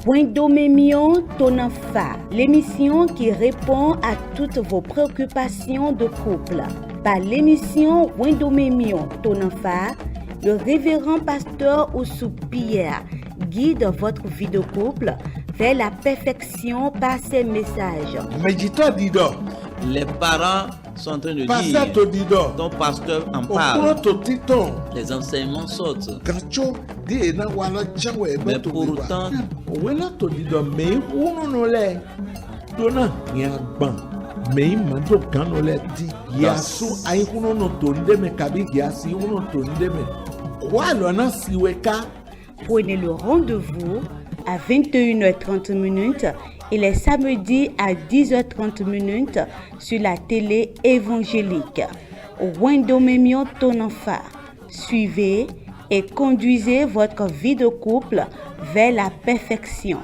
Wendomemion Tonanfa, l'émission qui répond à toutes vos préoccupations de couple. Par l'émission Wendomemion Tonanfa, le révérend pasteur Oussou Pierre guide votre vie de couple vers la perfection par ses messages. Les parents sont en train de dire, ton pasteur en parle, les enseignements sautent. Mais pourtant, prenez le rendez-vous à 21h30 et les samedis à 10h30 sur la télé évangélique. Wendomemion Tonanfa. Suivez et conduisez votre vie de couple vers la perfection.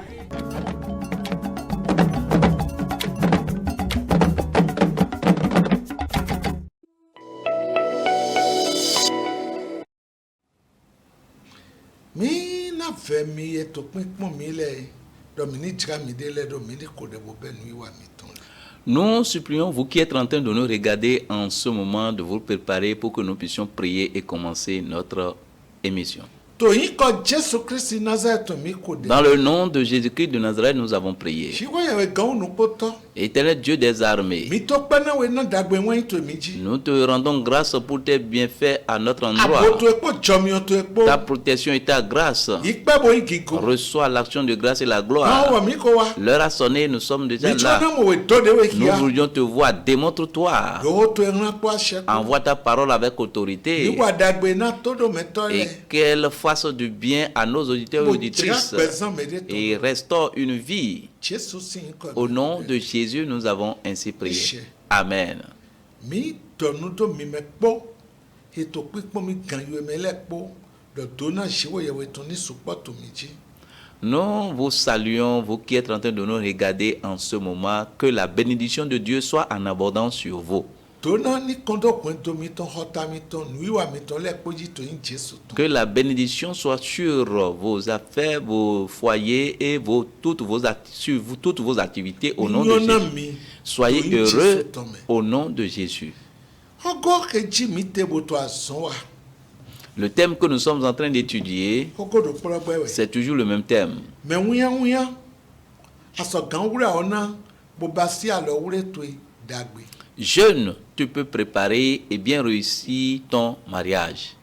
nous supplions vous qui êtes en train de nous regarder en ce moment de vous préparer pour que nous puissions prier et commencer notre émission. Dans le nom de Jésus-Christ de Nazareth, nous avons prié. Éternel Dieu des armées, nous te rendons grâce pour tes bienfaits à notre endroit. Ta protection et ta grâce. Reçois l'action de grâce et la gloire. L'heure a sonné, nous sommes déjà là. Nous voulions te voir, démontre-toi. Envoie ta parole avec autorité. Et qu'elle fasse du bien à nos auditeurs et auditrices et restaure une vie. Au nom de Jésus, nous avons ainsi prié. Amen. Nous vous saluons, vous qui êtes en train de nous regarder en ce moment. Que la bénédiction de Dieu soit en abondance sur vous. Que la bénédiction soit sur vos affaires, vos foyers et toutes vos activités au nom de Jésus. Soyez heureux au nom de Jésus. Le thème que nous sommes en train d'étudier, c'est toujours le même thème. Jeune, tu peux préparer et bien réussir ton mariage.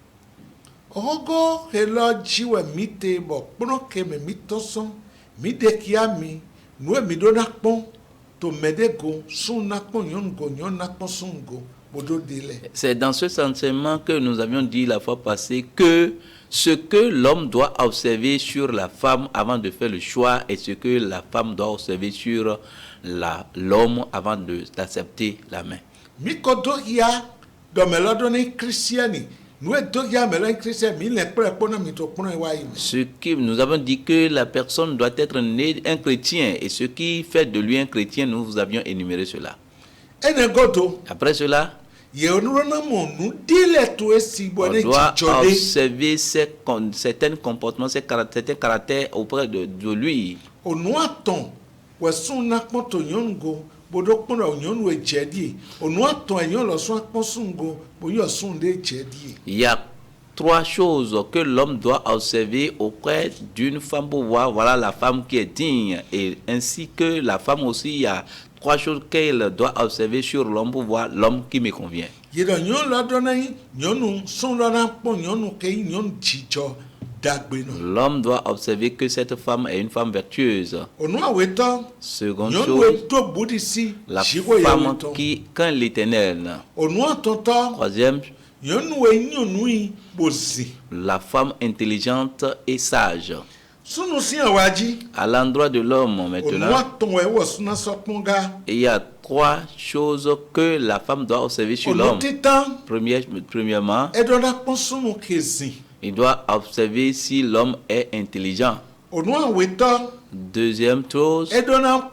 C'est dans ce sentiment que nous avions dit la fois passée que ce que l'homme doit observer sur la femme avant de faire le choix et ce que la femme doit observer sur l'homme avant d'accepter la main. Ce qui nous avons dit que la personne doit être née un chrétien et ce qui fait de lui un chrétien, nous vous avions énuméré cela. Après cela, on doit observer certains comportements, certains caractères auprès de lui. Il y a trois choses que l'homme doit observer auprès d'une femme pour voir, voilà la femme qui est digne. Et ainsi que la femme aussi, il y a trois choses qu'elle doit observer sur l'homme pour voir l'homme qui me convient. L'homme doit observer que cette femme est une femme vertueuse. Seconde chose, la femme qui craint l'Éternel. Troisième, la femme intelligente et sage. À l'endroit de l'homme maintenant, il y a trois choses que la femme doit observer sur l'homme. Premièrement, il doit observer si l'homme est intelligent. Deuxième chose, il doit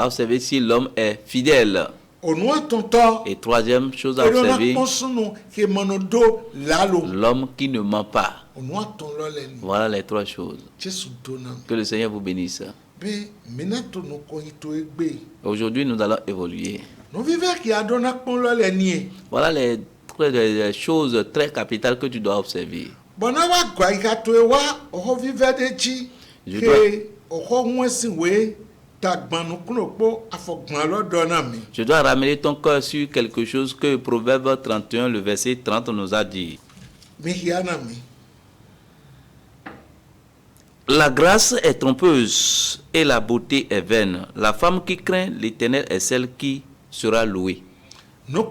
observer si l'homme est fidèle. Et troisième chose à observer, l'homme qui ne ment pas. Voilà les trois choses. Que le Seigneur vous bénisse. Aujourd'hui, nous allons évoluer. Voilà les choses très capitales que tu dois observer. Je dois ramener ton cœur sur quelque chose que Proverbe 31, le verset 30 nous a dit. La grâce est trompeuse et la beauté est vaine. La femme qui craint l'Éternel est celle qui sera louée. On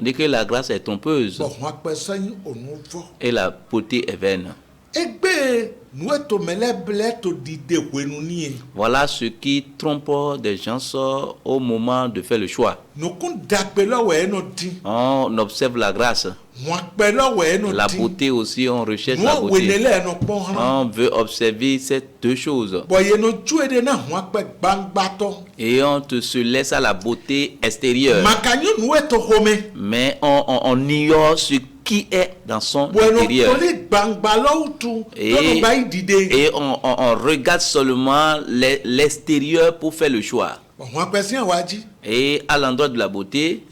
dit que la grâce est trompeuse et la beauté est vaine. Voilà ce qui trompe des gens au moment de faire le choix. On observe la grâce. La beauté aussi, on recherche la beauté. On veut observer ces deux choses. Et on se laisse à la beauté extérieure. Mais on ignore ce qui est dans son intérieur. Et on regarde seulement l'extérieur pour faire le choix. Et à l'endroit de la beauté,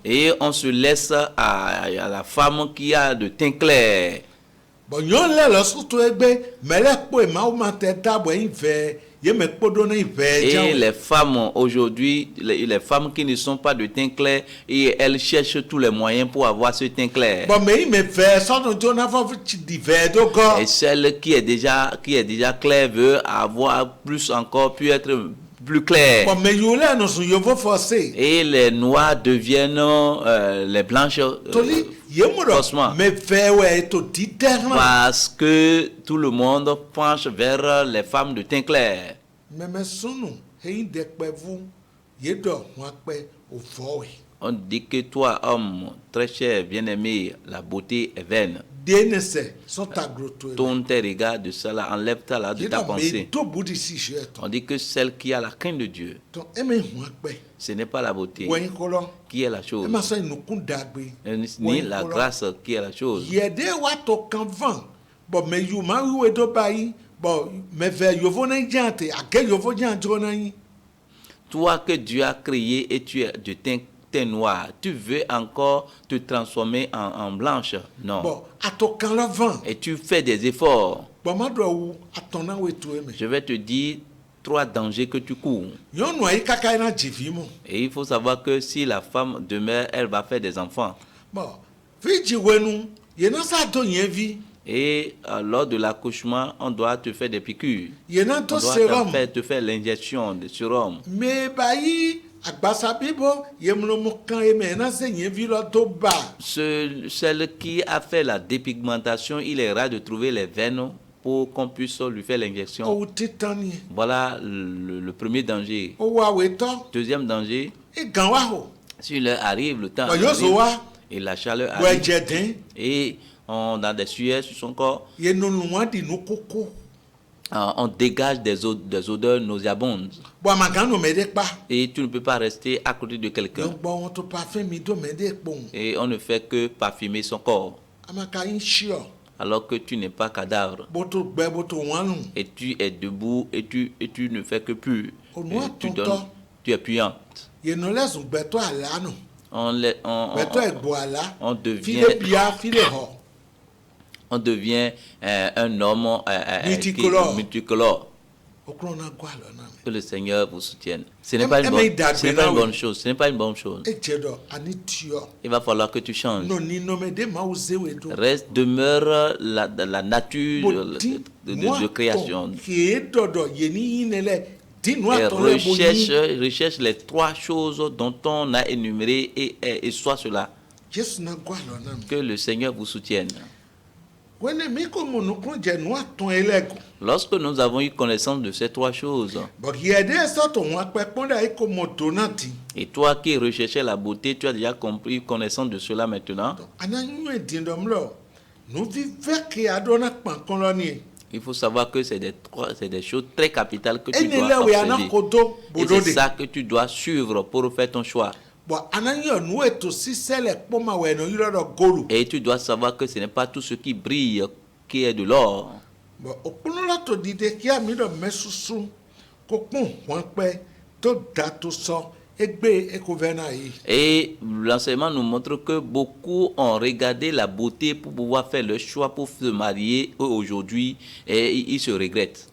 et on se laisse à la femme qui a de teint clair. Et les femmes aujourd'hui, les femmes qui ne sont pas de teint clair, et elles cherchent tous les moyens pour avoir ce teint clair. Et celle qui est déjà claire veut avoir plus encore, puis être plus clair. Et les noirs deviennent les blanches forcément. Parce que tout le monde penche vers les femmes de teint clair. On dit que toi, homme très cher, bien-aimé, la beauté est vaine. Tourne tes regards de cela, enlève-toi là de ta pensée. On dit que celle qui a la crainte de Dieu, ce n'est pas la beauté qui est la chose, ni la grâce qui est la chose. Toi que Dieu a créé et tu es de teint noir, tu veux encore te transformer en blanche? Non. Et tu fais des efforts. Je vais te dire 3 dangers que tu cours. Et il faut savoir que si la femme demeure, elle va faire des enfants. Et lors de l'accouchement, on doit te faire des piqûres. On doit te faire l'injection de sérum. Celle qui a fait la dépigmentation, il est rare de trouver les veines pour qu'on puisse lui faire l'injection. Voilà le premier danger. Deuxième danger, s'il arrive le temps arrive, et la chaleur arrive, et on a des sueurs sur son corps, on dégage des odeurs nauséabondes. Et tu ne peux pas rester à côté de quelqu'un. Et on ne fait que parfumer son corps. Alors que tu n'es pas cadavre. Et tu es debout et tu ne fais que puer. Tu es puante. On devient un homme multicolore. Que le Seigneur vous soutienne. Ce n'est pas une bonne chose. Ce n'est pas une bonne chose. Il va falloir que tu changes. Demeure la nature de création. Et recherche les 3 choses dont on a énuméré et soit cela. Que le Seigneur vous soutienne. Lorsque nous avons eu connaissance de ces trois choses, et toi qui recherchais la beauté, tu as déjà compris connaissance de cela maintenant. Il faut savoir que c'est des choses très capitales que tu dois observer. Et c'est ça que tu dois suivre pour faire ton choix. Et tu dois savoir que ce n'est pas tout ce qui brille qui est de l'or. Et l'enseignement nous montre que beaucoup ont regardé la beauté pour pouvoir faire le choix pour se marier aujourd'hui et ils se regrettent.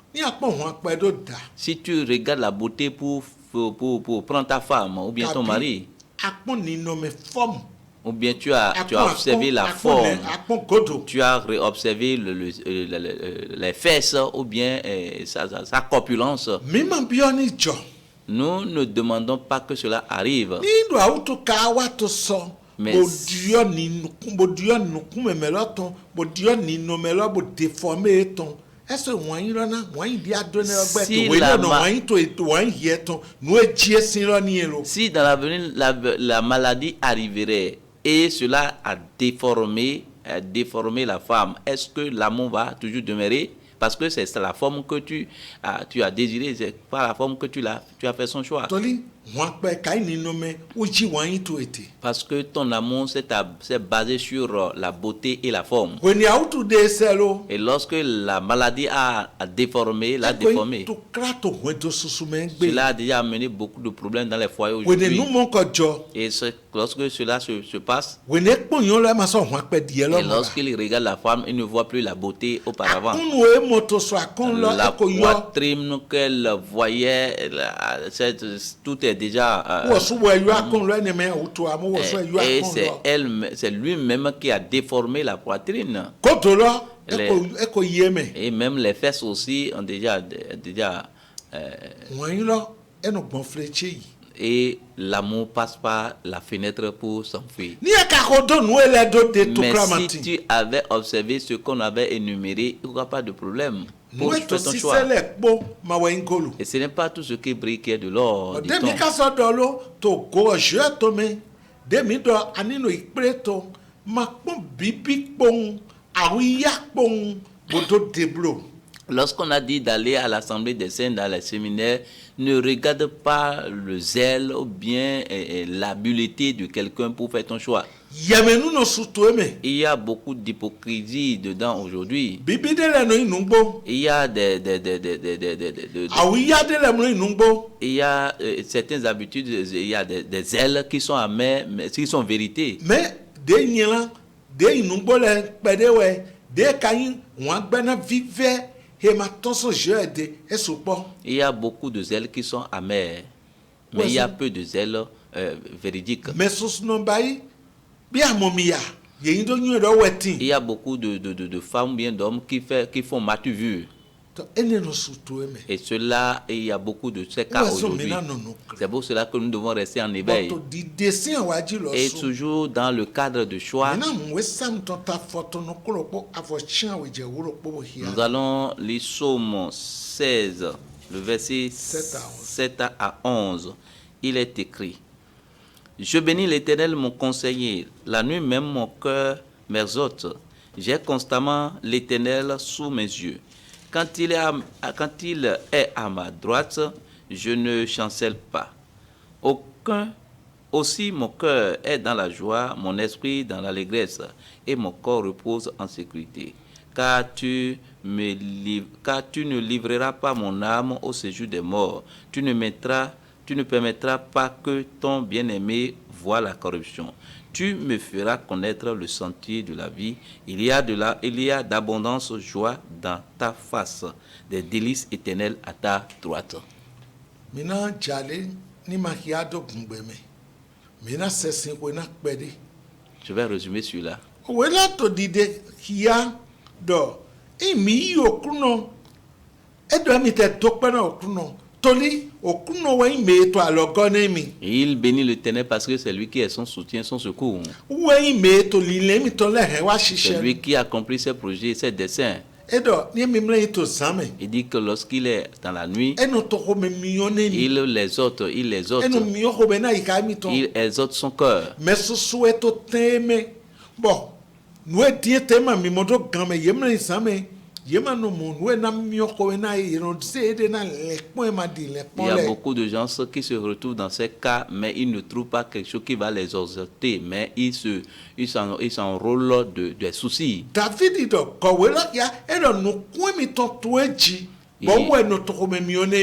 Si tu regardes la beauté pour prendre ta femme ou bien ton mari, ou bien tu as observé la forme, tu as observé les fesses ou bien sa corpulence. Nous ne demandons pas que cela arrive. Mais si dans l'avenir la maladie arriverait et cela a déformé la femme, est-ce que l'amour va toujours demeurer? Parce que c'est la forme que tu as désiré, c'est pas la forme que tu as fait son choix. Parce que ton amour s'est basé sur la beauté et la forme. Et lorsque la maladie a déformé, cela a déjà amené beaucoup de problèmes dans les foyers aujourd'hui. Et lorsque cela se passe, et lorsqu'il regarde la femme, il ne voit plus la beauté auparavant. La poitrine qu'elle voyait, tout est déjà... et c'est lui-même qui a déformé la poitrine. Et même les fesses aussi ont déjà et l'amour passe par la fenêtre pour s'enfuir. Mais si tu avais observé ce qu'on avait énuméré, il n'y aura pas de problème. Pour faire ton choix. Et ce n'est pas tout ce qui brille qui est de l'or. Lorsqu'on a dit d'aller à l'Assemblée des Saints dans les séminaires, ne regarde pas le zèle ou bien l'habileté de quelqu'un pour faire ton choix. Il y a beaucoup d'hypocrisie dedans aujourd'hui. Il y a il y a certaines habitudes, il y a des zèles qui sont amers, mais qui sont vérités. Mais il y a beaucoup de zèles qui sont amers, mais il y a peu de zèles véridiques. Il y a beaucoup de femmes, bien d'hommes qui font matu vu. Et cela, il y a beaucoup de ces cas aujourd'hui. C'est pour cela que nous devons rester en éveil. Et toujours dans le cadre de choix. Nous allons lire Psaume 16, le verset 7 à 11. Il est écrit: Je bénis l'Éternel, mon conseiller. La nuit même, mon cœur m'exalte. J'ai constamment l'Éternel sous mes yeux. Quand il est à ma droite, je ne chancelle pas. Aussi mon cœur est dans la joie, mon esprit dans l'allégresse, et mon corps repose en sécurité. Car tu ne livreras pas mon âme au séjour des morts. Tu ne permettras pas que ton bien-aimé voie la corruption. Tu me feras connaître le sentier de la vie. Il y a d'abondance joie dans ta face, des délices éternelles à ta droite. Je vais résumer celui-là. il bénit l'Éternel parce que c'est lui qui est son soutien, son secours. C'est lui qui accomplit ses projets et ses desseins. Il dit que lorsqu'il est dans la nuit, il l'exhorte. Il exhorte son cœur. Il y a beaucoup de gens qui se retrouvent dans ces cas, mais ils ne trouvent pas quelque chose qui va les exhorter, mais ils s'enrôlent de soucis.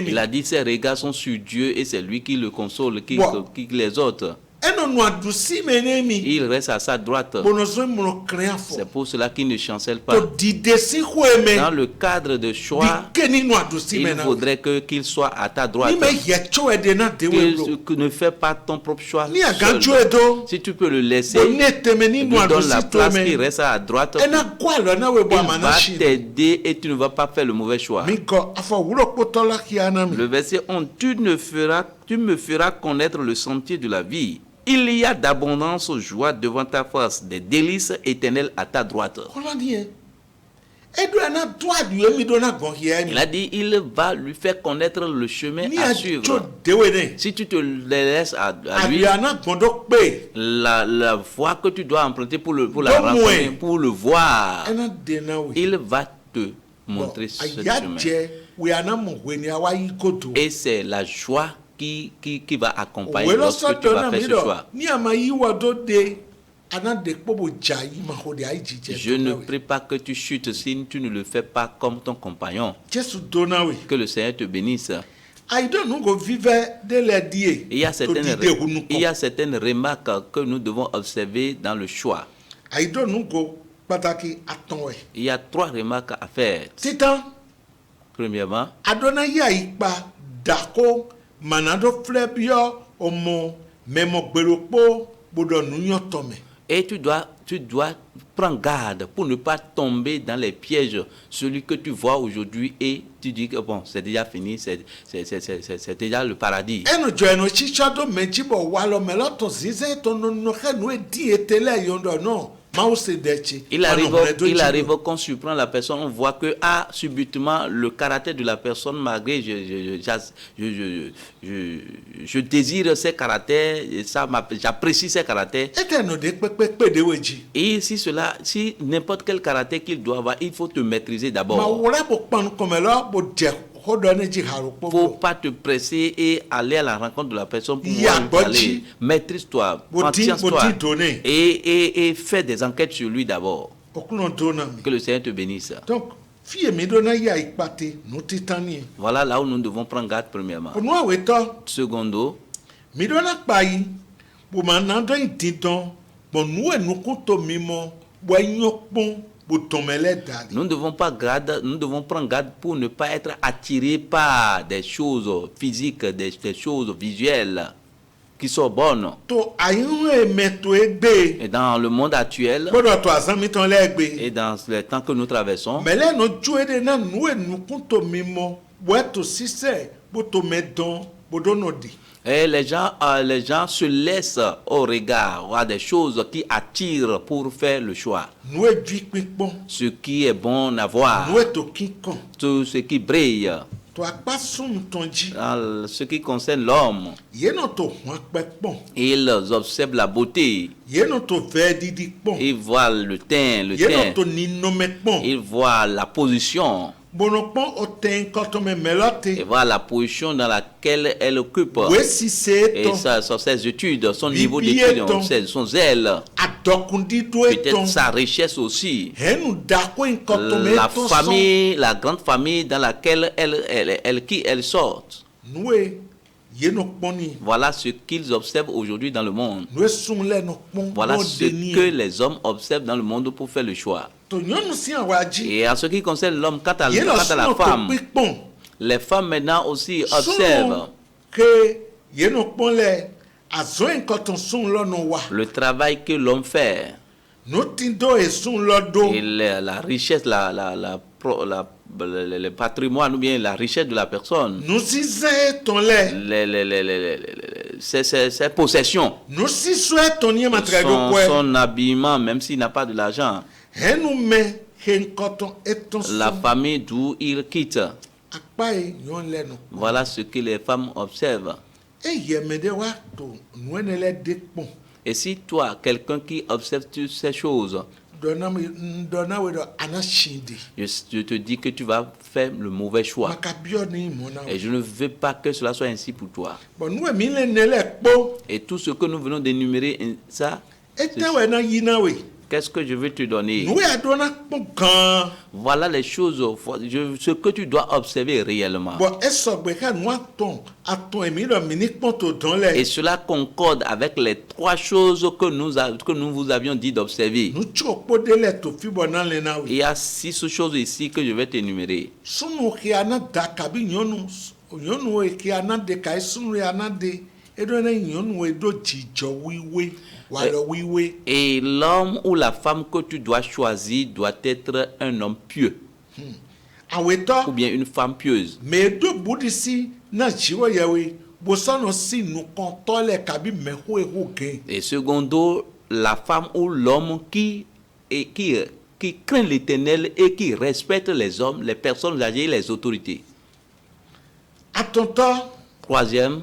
Il a dit ses regards sont sur Dieu et c'est lui qui le console, qui l'exhorte. Il reste à sa droite. C'est pour cela qu'il ne chancelle pas. Dans le cadre de choix, il faudrait qu'il soit à ta droite. Ne fais pas ton propre choix seul. Si tu peux le laisser, lui donne la place qu'il reste à droite. Il va t'aider et tu ne vas pas faire le mauvais choix. Le verset 11, tu me feras connaître le sentier de la vie. Il y a d'abondance joie devant ta face, des délices éternelles à ta droite. Il a dit, il va lui faire connaître le chemin à suivre. Si tu te laisses à lui, la voie que tu dois emprunter pour le rencontrer, pour le voir, il va te montrer ce chemin. Et c'est la joie qui va accompagner lorsque tu vas faire ce choix. Je ne prie pas que tu chutes si tu ne le fais pas comme ton compagnon. Que le Seigneur te bénisse. Il y a certaines remarques que nous devons observer dans le choix. Il y a 3 remarques à faire. Premièrement, et tu dois prendre garde pour ne pas tomber dans les pièges. Celui que tu vois aujourd'hui et tu dis que bon, c'est déjà fini, c'est déjà le paradis. Il arrive qu'on surprend la personne, on voit que subitement le caractère de la personne, malgré je désire ses caractères, j'apprécie ses caractères. Et si n'importe quel caractère qu'il doit avoir, il faut te maîtriser d'abord. Il ne faut pas te presser et aller à la rencontre de la personne pour aller. Maîtrise-toi, maintiens-toi et fais des enquêtes sur lui d'abord. Que le Seigneur te bénisse. Donc, voilà là où nous devons prendre garde premièrement. Secondo, nous devons prendre garde pour ne pas être attirés par des choses physiques, des choses visuelles qui sont bonnes. Et dans le monde actuel, et dans les temps que nous traversons, et les gens se laissent au regard à des choses qui attirent pour faire le choix. Ce qui est bon à voir, tout ce qui brille. Dans ce qui concerne l'homme, ils observent la beauté. Ils voient le teint. Ils voient la position. Et voilà la position dans laquelle elle occupe. Et ça, sur ses études, son niveau d'études, son zèle. Peut-être sa richesse aussi. La famille, la grande famille dans laquelle elle sort. Voilà ce qu'ils observent aujourd'hui dans le monde. Voilà ce que les hommes observent dans le monde pour faire le choix. Et en ce qui concerne l'homme, quant à la femme, les femmes maintenant aussi observent le travail que l'homme fait. Et la richesse, la le patrimoine ou bien la richesse de la personne, ses possessions, son habillement, même s'il n'a pas de l'argent, la famille d'où il quitte. Voilà ce que les femmes observent. Et si toi, quelqu'un qui observe toutes ces choses, je te dis que tu vas faire le mauvais choix. Et je ne veux pas que cela soit ainsi pour toi. Et tout ce que nous venons d'énumérer, ça, qu'est-ce que je veux te donner? Voilà les choses, ce que tu dois observer réellement. Et cela concorde avec les 3 choses que nous vous avions dit d'observer. Il y a 6 choses ici que je vais t'énumérer. Et l'homme ou la femme que tu dois choisir doit être un homme pieux. Ou bien une femme pieuse. Et secondo, la femme ou l'homme qui craint l'Éternel et qui respecte les hommes, les personnes âgées et les autorités. Troisième,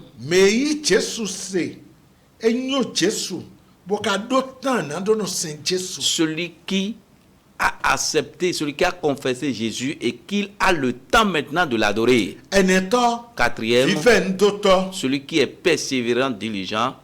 celui qui a accepté, celui qui a confessé Jésus et qu'il a le temps maintenant de l'adorer. Quatrième, celui qui est persévérant, diligent.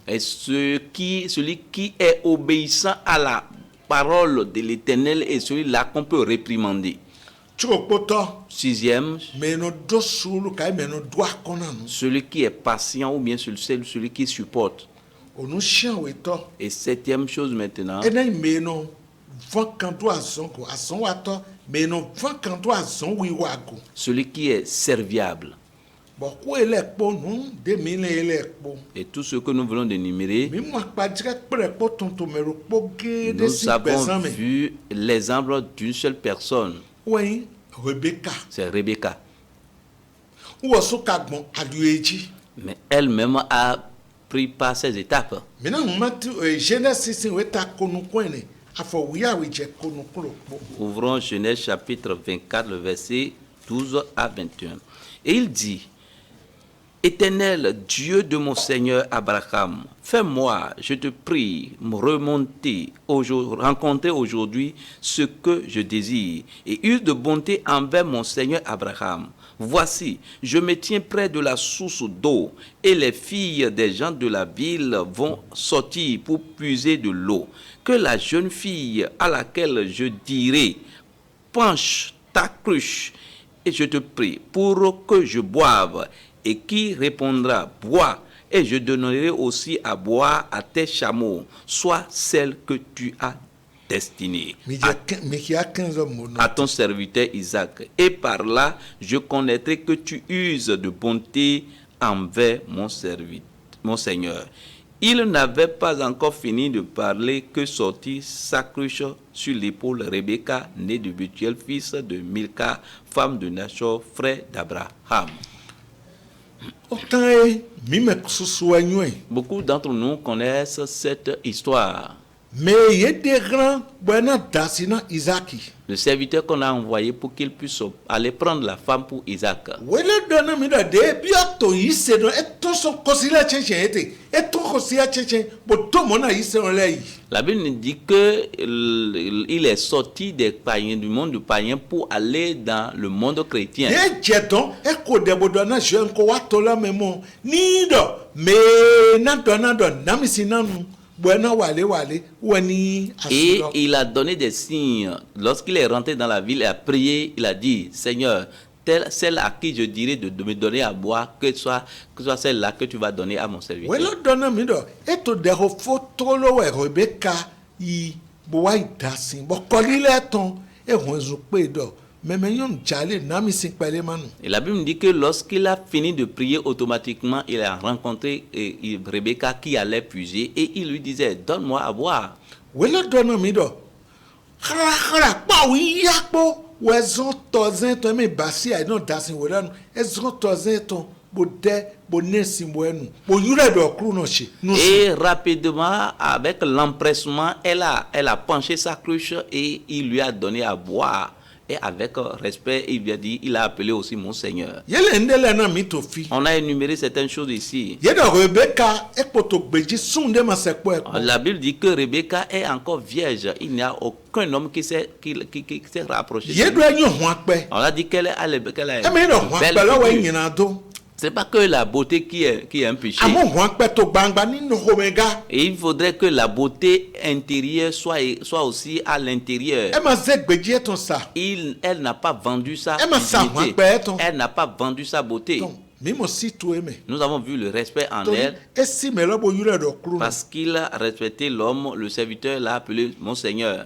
Et celui qui est obéissant à la parole de l'Éternel et celui-là qu'on peut réprimander. Sixième, celui qui est patient ou bien celui qui supporte. Et septième chose maintenant, celui qui est serviable. Et tout ce que nous venons d'énumérer, nous avons vu l'exemple d'une seule personne. C'est Rebecca. Mais elle-même a pris par ces étapes. Ouvrons Genèse chapitre 24, le verset 12 à 21. Et il dit: Éternel Dieu de mon Seigneur Abraham, fais-moi, je te prie, me rencontrer aujourd'hui ce que je désire, et use de bonté envers mon Seigneur Abraham. Voici, je me tiens près de la source d'eau, et les filles des gens de la ville vont sortir pour puiser de l'eau. Que la jeune fille à laquelle je dirai: penche ta cruche, et je te prie, pour que je boive, et qui répondra: bois, et je donnerai aussi à boire à tes chameaux, soit celle que tu as destinée à ton serviteur Isaac. Et par là, je connaîtrai que tu uses de bonté envers mon Seigneur. Il n'avait pas encore fini de parler que sortit sa cruche sur l'épaule Rebecca, née de Bethuel, fils de Milca, femme de Nachor, frère d'Abraham. Beaucoup d'entre nous connaissent cette histoire. Le serviteur qu'on a envoyé pour qu'il puisse aller prendre la femme pour Isaac. La Bible nous dit qu'il est sorti des païens, du monde païen pour aller dans le monde chrétien. Et il a donné des signes. Lorsqu'il est rentré dans la ville et a prié, il a dit: Seigneur, celle à qui je dirais de me donner à boire, que ce soit celle-là que tu vas donner à mon serviteur. Et la Bible dit que lorsqu'il a fini de prier, automatiquement, il a rencontré Rebecca qui allait puiser et il lui disait, donne-moi à boire. Et rapidement, avec l'empressement, elle a penché sa cruche et il lui a donné à boire. Et avec respect, il lui a dit, il a appelé aussi mon Seigneur. On a énuméré certaines choses ici. La Bible dit que Rebecca est encore vierge. Il n'y a aucun homme qui s'est rapproché. On a dit qu'elle est belle. Ce n'est pas que la beauté qui est un péché. Et il faudrait que la beauté intérieure soit aussi à l'intérieur. Elle n'a pas vendu sa beauté. Elle n'a pas vendu sa beauté. Nous avons vu le respect en elle. Parce qu'il a respecté l'homme, le serviteur l'a appelé mon Seigneur.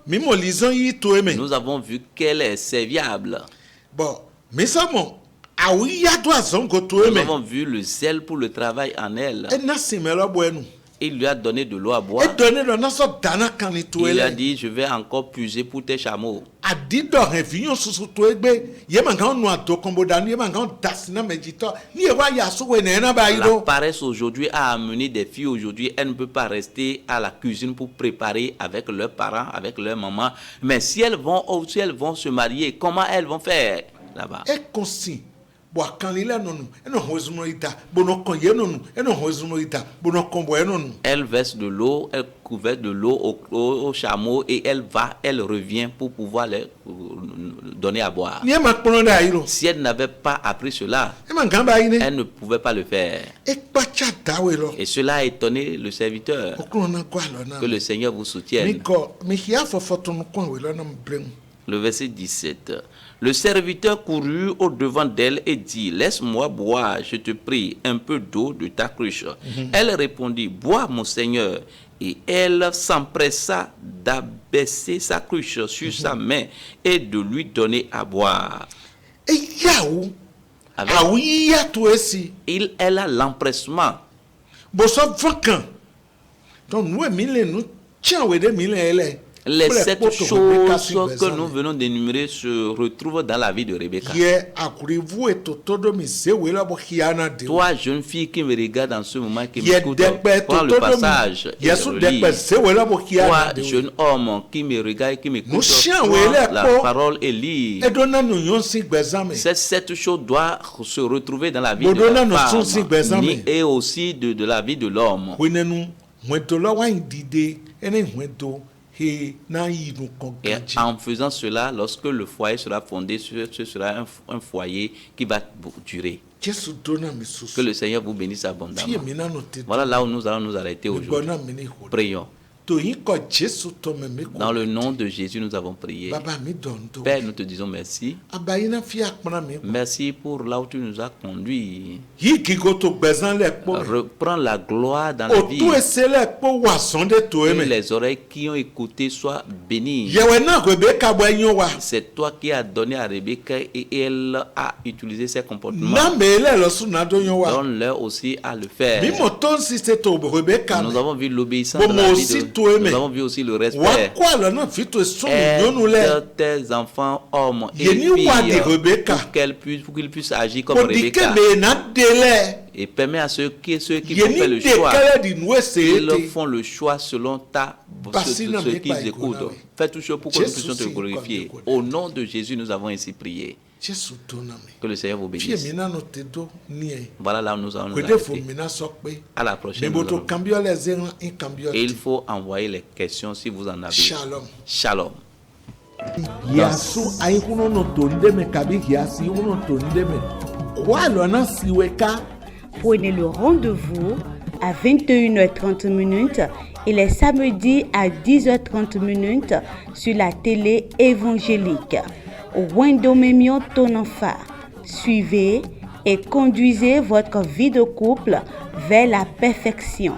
Nous avons vu qu'elle est serviable. Nous avons vu le zèle pour le travail en elle. Il lui a donné de l'eau à boire. Il a dit, je vais encore puiser pour tes chameaux. La paresse aujourd'hui a amené des filles aujourd'hui. Elles ne peuvent pas rester à la cuisine pour préparer avec leurs parents, avec leur maman. Mais si elles vont se marier, comment elles vont faire là-bas? Elle verse de l'eau, elle couvre de l'eau au chameau et elle revient pour pouvoir leur donner à boire. Si elle n'avait pas appris cela, elle ne pouvait pas le faire. Et cela a étonné le serviteur. Que le Seigneur vous soutienne. Le verset 17. Le serviteur courut au-devant d'elle et dit, laisse-moi boire, je te prie, un peu d'eau de ta cruche. Elle répondit, bois mon Seigneur. Et elle s'empressa d'abaisser sa cruche sur sa main et de lui donner à boire. Elle a l'empressement. Les 7 choses que nous venons d'énumérer se retrouvent dans la vie de Rebecca. Toi, jeune fille qui me regarde en ce moment, qui m'écoute, prends le passage et relis. Toi, jeune homme qui me regarde et qui m'écoute, prends la parole et lis. Ces 7 choses doivent se retrouver dans la vie de la femme et aussi de la vie de l'homme. Et en faisant cela, lorsque le foyer sera fondé, ce sera un foyer qui va durer. Que le Seigneur vous bénisse abondamment. Voilà là où nous allons nous arrêter aujourd'hui. Prions. Dans le nom de Jésus, nous avons prié. Père, nous te disons merci. Merci pour là où tu nous as conduits. Reprends la gloire dans la vie. Que les oreilles qui ont écouté soient bénies. C'est toi qui as donné à Rebecca et elle a utilisé ses comportements. Donne-leur aussi à le faire. Nous avons vu l'obéissance de la vie de nous avons vu aussi le respect. Aide tes enfants hommes et filles pour qu'ils puissent agir comme Rebecca. Et permet à ceux qui font faire le choix, ils font le choix selon ceux qui écoutent. Fais tout chose pour que nous puissions te glorifier. Au nom de Jésus, nous avons ainsi prié. Que le Seigneur vous bénisse. Voilà là où nous allons nous arrêter. À la prochaine. Et il faut envoyer les questions si vous en avez. Shalom. Shalom. Prenez le rendez-vous à 21h30 et les samedis à 10h30 sur la télé évangélique. Wendomemion Tononfa. Suivez et conduisez votre vie de couple vers la perfection.